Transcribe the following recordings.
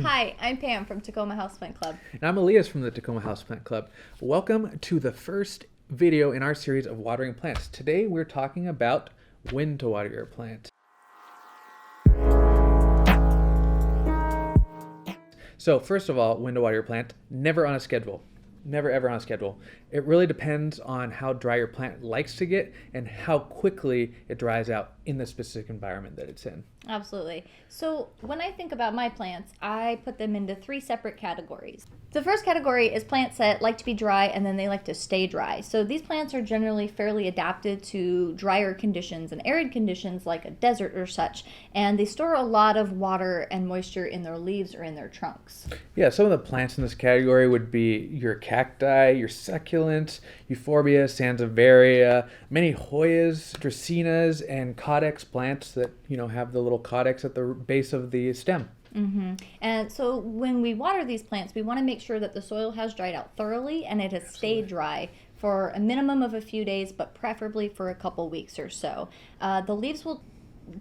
Hi, I'm Pam from Tacoma Houseplant Club. And I'm Elias from the Tacoma Houseplant Club. Welcome to the first video in our series of watering plants. Today we're talking about when to water your plant. So first of all, when to water your plant, never on a schedule. Never ever on a schedule. It really depends on how dry your plant likes to get and how quickly it dries out in the specific environment that it's in. Absolutely. So when I think about my plants, I put them into three separate categories. The first category is plants that like to be dry and then they like to stay dry. So these plants are generally fairly adapted to drier conditions and arid conditions like a desert or such, and they store a lot of water and moisture in their leaves or in their trunks. Yeah, some of the plants in this category would be your cacti, your succulents, euphorbia, sansevieria, many Hoyas, dracaenas, and caudex plants that, have the little caudex at the base of the stem. And so when we water these plants, we want to make sure that the soil has dried out thoroughly and it has stayed dry for a minimum of a few days, but preferably for a couple weeks or so. The leaves will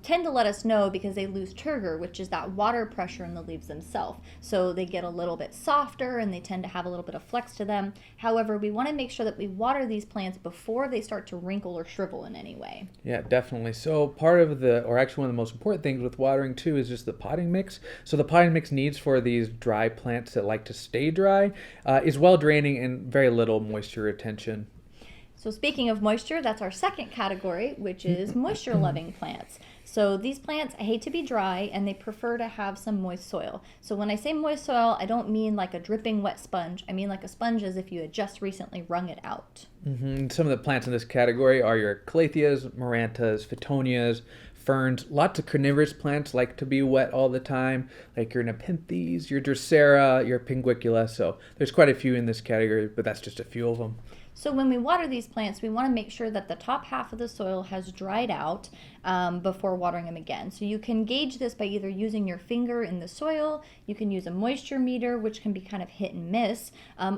tend to let us know because they lose turgor, which is that water pressure in the leaves themselves. So they get a little bit softer and they tend to have a little bit of flex to them. However, we want to make sure that we water these plants before they start to wrinkle or shrivel in any way. Yeah, definitely. So part of or actually one of the most important things with watering too is just the potting mix. So the potting mix needs for these dry plants that like to stay dry is well draining and very little moisture retention. So speaking of moisture, that's our second category, which is moisture-loving plants. So these plants hate to be dry and they prefer to have some moist soil. So when I say moist soil, I don't mean like a dripping wet sponge. I mean like a sponge as if you had just recently wrung it out. Some of the plants in this category are your calatheas, marantas, phytonias, ferns. Lots of carnivorous plants like to be wet all the time, like your nepenthes, your drosera, your pinguicula. So there's quite a few in this category, but that's just a few of them. So when we water these plants, we want to make sure that the top half of the soil has dried out before watering them again. So you can gauge this by either using your finger in the soil, you can use a moisture meter, which can be kind of hit and miss,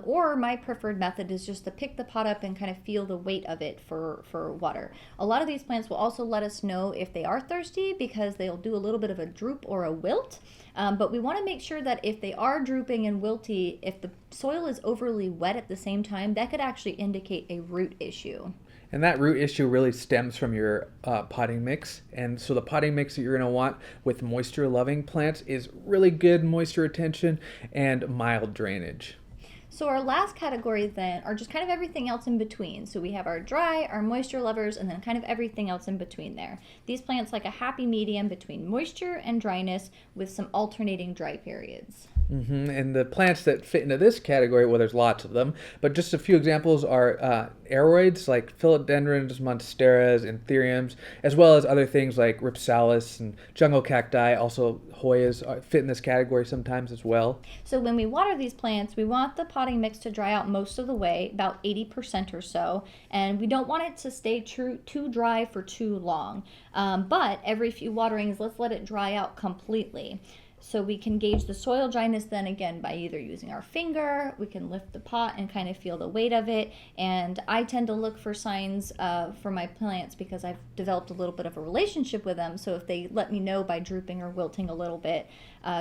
or my preferred method is just to pick the pot up and kind of feel the weight of it for water. A lot of these plants will also let us know if they are thirsty because they'll do a little bit of a droop or a wilt. But we want to make sure that if they are drooping and wilty, if the soil is overly wet at the same time, that could actually indicate a root issue. And that root issue really stems from your potting mix. And so the potting mix that you're going to want with moisture-loving plants is really good moisture retention and mild drainage. So our last category then are just kind of everything else in between. So we have our dry, our moisture lovers, and then kind of everything else in between there. These plants like a happy medium between moisture and dryness with some alternating dry periods. And the plants that fit into this category, well, there's lots of them, but just a few examples are aroids like philodendrons, monsteras, and anthuriums, as well as other things like ripsalis and jungle cacti. Also, Hoyas fit in this category sometimes as well. So when we water these plants, we want the potting mix to dry out most of the way, about 80% or so, and we don't want it to stay too dry for too long. But every few waterings, let's let it dry out completely. So we can gauge the soil dryness then again by either using our finger, we can lift the pot and kind of feel the weight of it. And I tend to look for signs for my plants because I've developed a little bit of a relationship with them. So if they let me know by drooping or wilting a little bit.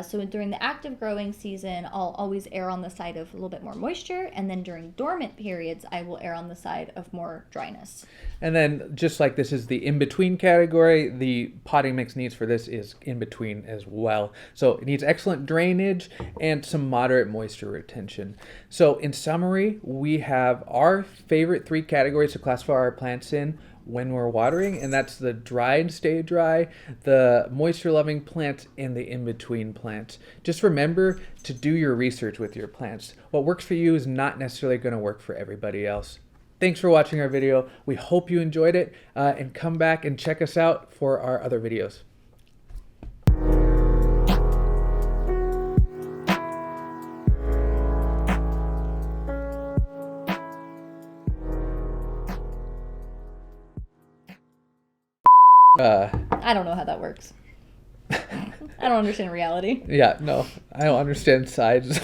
So during the active growing season, I'll always err on the side of a little bit more moisture. And then during dormant periods, I will err on the side of more dryness. And then just like this is the in-between category, the potting mix needs for this is in between as well. So it needs excellent drainage and some moderate moisture retention. So in summary, we have our favorite three categories to classify our plants in when we're watering, and that's the dry and stay dry, the moisture-loving plants, and the in-between plants. Just remember to do your research with your plants. What works for you is not necessarily going to work for everybody else. Thanks for watching our video. We hope you enjoyed it, and come back and check us out for our other videos. I don't know how that works. I don't understand reality. Yeah, no, I don't understand sides.